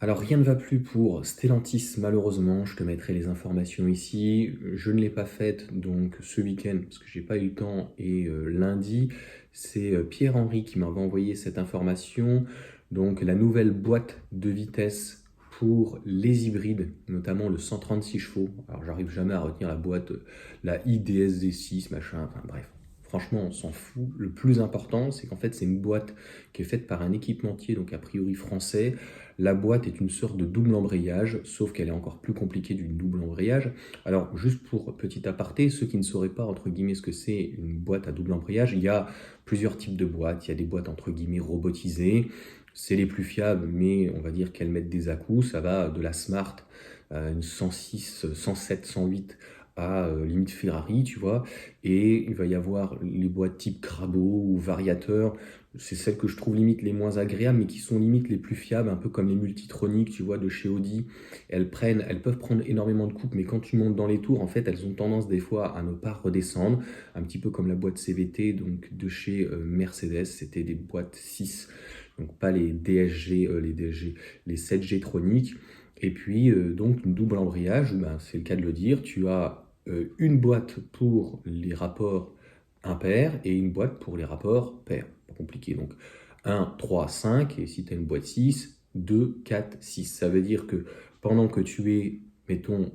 Alors rien ne va plus pour Stellantis malheureusement, je te mettrai les informations ici. Je ne l'ai pas faite donc ce week-end parce que j'ai pas eu le temps et lundi, c'est Pierre-Henri qui m'avait envoyé cette information. Donc la nouvelle boîte de vitesse pour les hybrides, notamment le 136 chevaux. Alors j'arrive jamais à retenir la boîte, la IDSD6, machin, enfin bref. Franchement, on s'en fout. Le plus important, c'est qu'en fait, c'est une boîte qui est faite par un équipementier, donc a priori français. La boîte est une sorte de double embrayage, sauf qu'elle est encore plus compliquée d'une double embrayage. Alors, juste pour petit aparté, ceux qui ne sauraient pas, entre guillemets, ce que c'est une boîte à double embrayage, il y a plusieurs types de boîtes. Il y a des boîtes, entre guillemets, robotisées. C'est les plus fiables, mais on va dire qu'elles mettent des à-coups. Ça va de la Smart, une 106, 107, 108 à limite Ferrari, tu vois. Et il va y avoir les boîtes type Crabo ou variateur. C'est celles que je trouve limite les moins agréables, mais qui sont limite les plus fiables, un peu comme les multitroniques, tu vois, de chez Audi. Elles peuvent prendre énormément de coupe, mais quand tu montes dans les tours, en fait, elles ont tendance des fois à ne pas redescendre, un petit peu comme la boîte CVT, donc de chez Mercedes, c'était des boîtes 6, donc pas les DSG, les 7G troniques. Et puis, donc, une double embrayage, où, ben, c'est le cas de le dire, tu as une boîte pour les rapports impairs et une boîte pour les rapports pairs. Pas compliqué. Donc 1, 3, 5, et si tu as une boîte 6, 2, 4, 6. Ça veut dire que pendant que tu es, mettons,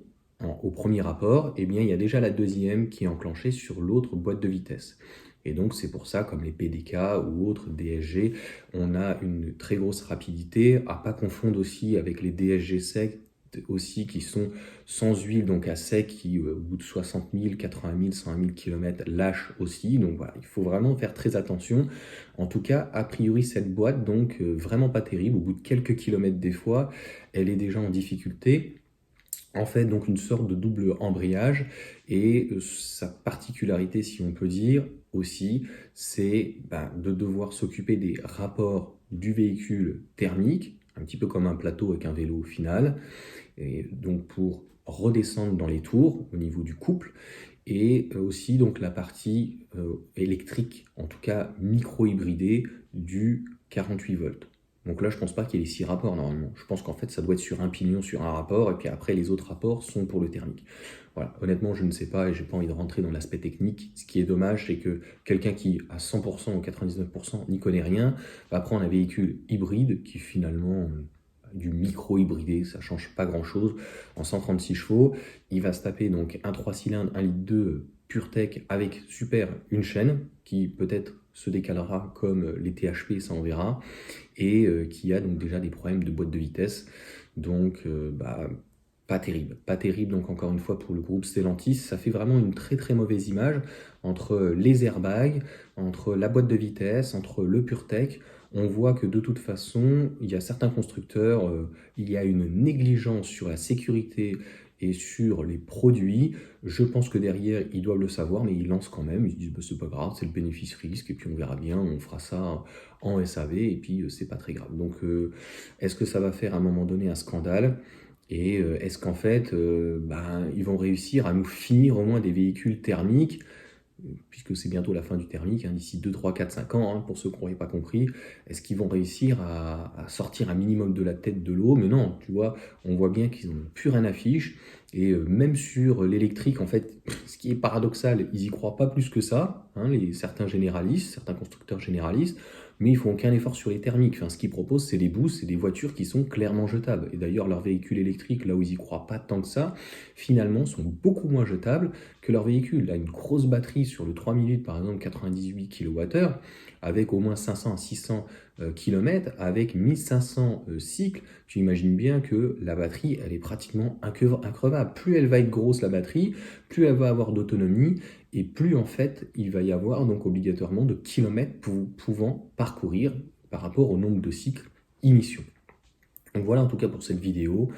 au premier rapport, eh bien, il y a déjà la deuxième qui est enclenchée sur l'autre boîte de vitesse. Et donc, c'est pour ça, comme les PDK ou autres DSG, on a une très grosse rapidité, à pas confondre aussi avec les DSG secs aussi qui sont sans huile, donc à sec, qui au bout de 60 000, 80 000, 100 000 km lâchent aussi. Donc voilà, il faut vraiment faire très attention. En tout cas, a priori, cette boîte, donc vraiment pas terrible. Au bout de quelques kilomètres des fois, elle est déjà en difficulté. En fait, donc une sorte de double embrayage et sa particularité, si on peut dire aussi, c'est de devoir s'occuper des rapports du véhicule thermique, un petit peu comme un plateau avec un vélo au final, et donc pour redescendre dans les tours au niveau du couple, et aussi donc la partie électrique, en tout cas micro-hybridée du 48 volts. Donc là, je pense pas qu'il y ait les 6 rapports normalement. Je pense qu'en fait, ça doit être sur un pignon, sur un rapport, et puis après, les autres rapports sont pour le thermique. Voilà, honnêtement, je ne sais pas et j'ai pas envie de rentrer dans l'aspect technique. Ce qui est dommage, c'est que quelqu'un qui, à 100% ou 99%, n'y connaît rien, va prendre un véhicule hybride qui finalement du micro-hybridé, ça change pas grand-chose, en 136 chevaux. Il va se taper donc un 3 cylindres, 1 litre 2 PureTech avec super une chaîne qui peut-être se décalera comme les THP, ça on verra, et qui a donc déjà des problèmes de boîte de vitesse. Donc pas terrible, pas terrible. Donc encore une fois pour le groupe Stellantis, ça fait vraiment une très très mauvaise image entre les airbags, entre la boîte de vitesse, entre le PureTech. On voit que de toute façon, il y a certains constructeurs, il y a une négligence sur la sécurité et sur les produits. Je pense que derrière, ils doivent le savoir, mais ils lancent quand même. Ils se disent, bah, c'est pas grave, c'est le bénéfice-risque, et puis on verra bien, on fera ça en SAV, et puis c'est pas très grave. Donc, est-ce que ça va faire à un moment donné un scandale? Et est-ce qu'en fait, ils vont réussir à nous finir au moins des véhicules thermiques, puisque c'est bientôt la fin du thermique, hein, d'ici 2, 3, 4, 5 ans, hein, pour ceux qui n'auraient pas compris, est-ce qu'ils vont réussir à sortir un minimum de la tête de l'eau? Mais non, tu vois, on voit bien qu'ils n'ont plus rien à fiche, et même sur l'électrique, en fait, ce qui est paradoxal, ils y croient pas plus que ça, hein, certains généralistes, certains constructeurs généralistes, mais ils font aucun effort sur les thermiques. Enfin, ce qu'ils proposent, c'est des boosts, c'est des voitures qui sont clairement jetables. Et d'ailleurs, leurs véhicules électriques, là où ils y croient pas tant que ça, finalement, sont beaucoup moins jetables que leurs véhicules. Là, une grosse batterie sur le 3008, par exemple, 98 kWh, avec au moins 500 à 600 km, avec 1500 cycles, tu imagines bien que la batterie, elle est pratiquement increvable. Plus elle va être grosse, la batterie, plus elle va avoir d'autonomie, et plus en fait il va y avoir donc obligatoirement de kilomètres pouvant parcourir par rapport au nombre de cycles initiaux. Donc voilà en tout cas pour cette vidéo.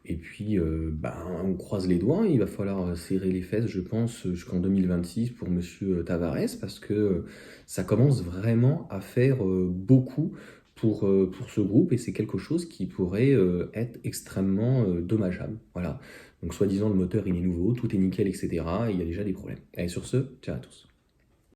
Et puis on croise les doigts, il va falloir serrer les fesses je pense jusqu'en 2026 pour Monsieur Tavares parce que ça commence vraiment à faire beaucoup pour ce groupe et c'est quelque chose qui pourrait être extrêmement dommageable. Voilà. Donc soi-disant le moteur il est nouveau, tout est nickel, etc. Et il y a déjà des problèmes. Allez sur ce, ciao à tous.